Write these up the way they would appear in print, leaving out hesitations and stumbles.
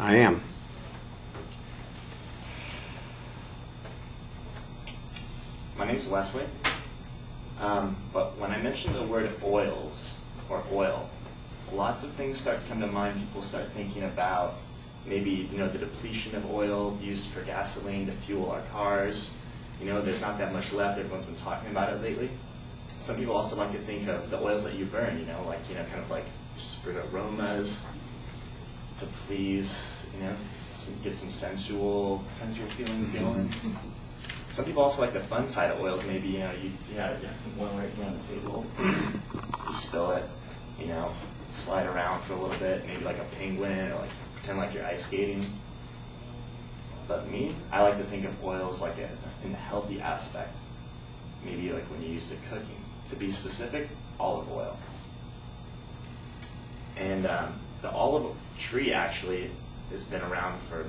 I am. My name's Wesley, but when I mention the word oils or oil, lots of things start to come to mind. People start thinking about maybe the depletion of oil used for gasoline to fuel our cars. There's not that much left. Everyone's been talking about it lately. Some people also like to think of the oils that you burn, kind of like just for aromas to please, get some sensual feelings going. Some people also like the fun side of oils. Maybe you have some oil right here on the table. You spill it, slide around for a little bit, maybe like a penguin, or like pretend like you're ice skating. But me, I like to think of oils like in the healthy aspect. Maybe like when you're used to cooking. To be specific, olive oil. And the olive tree actually has been around for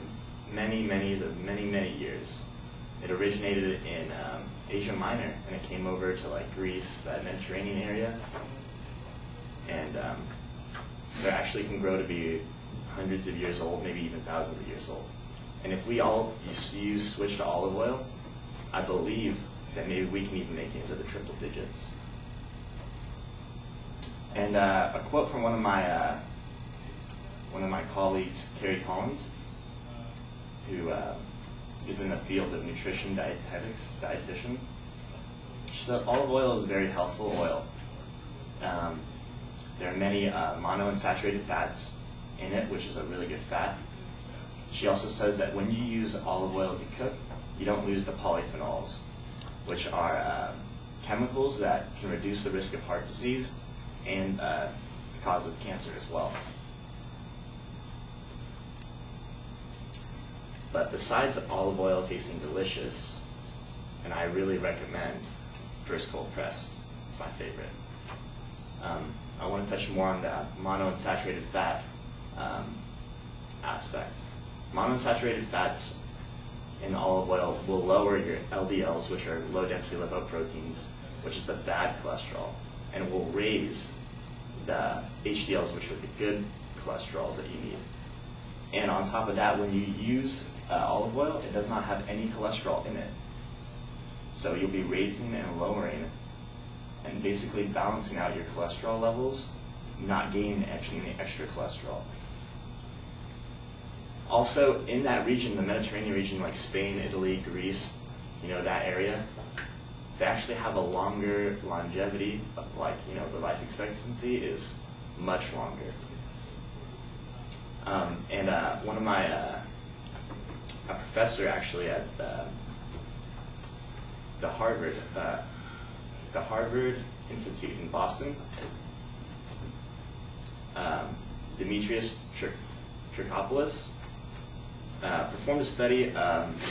many years. It originated in Asia Minor, and it came over to like Greece, that Mediterranean area. And they actually can grow to be hundreds of years old, maybe even thousands of years old. And if we all switch to olive oil, I believe that maybe we can even make it into the triple digits. And a quote from one of my colleagues, Carrie Collins, who is in the field of nutrition dietitian. She said olive oil is a very healthful oil. There are many monounsaturated fats in it, which is a really good fat. She also says that when you use olive oil to cook, you don't lose the polyphenols, which are chemicals that can reduce the risk of heart disease and the cause of cancer as well. But besides olive oil tasting delicious, and I really recommend first cold pressed, it's my favorite. I want to touch more on the monounsaturated fat aspect. Monounsaturated fats in olive oil will lower your LDLs, which are low density lipoproteins, which is the bad cholesterol, and it will raise the HDLs, which are the good cholesterols that you need. And on top of that, when you use olive oil, it does not have any cholesterol in it. So you'll be raising and lowering and basically balancing out your cholesterol levels, not gaining any extra cholesterol. Also, in that region, the Mediterranean region, like Spain, Italy, Greece, that area, they actually have a longer longevity of the life expectancy is much longer. One of my, a professor actually at the Harvard Institute in Boston, Demetrius Trikopoulos, performed a study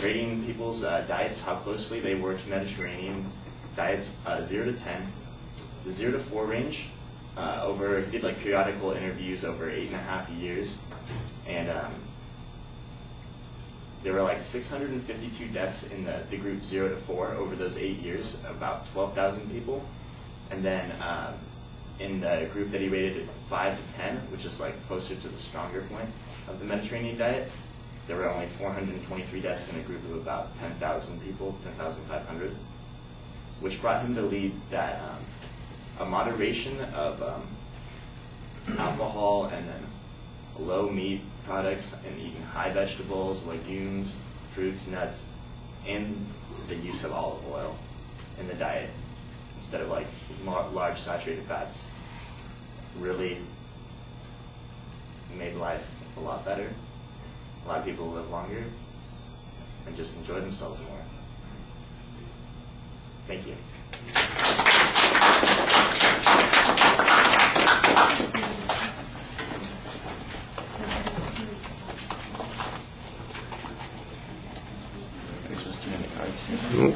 rating people's diets, how closely they were to Mediterranean diets, 0 to 10. The 0 to 4 range, he did like periodical interviews over 8.5 years, and there were like 652 deaths in the group 0 to 4 over those 8 years, about 12,000 people. And then in the group that he rated 5 to 10, which is like closer to the stronger point of the Mediterranean diet, there were only 423 deaths in a group of about 10,000 people, 10,500, which brought him to lead that a moderation of alcohol and then low meat products and eating high vegetables, legumes, fruits, nuts, and the use of olive oil in the diet instead of like large saturated fats really made life a lot better. A lot of people live longer and just enjoy themselves more. Thank you. This was 2 minute cards too.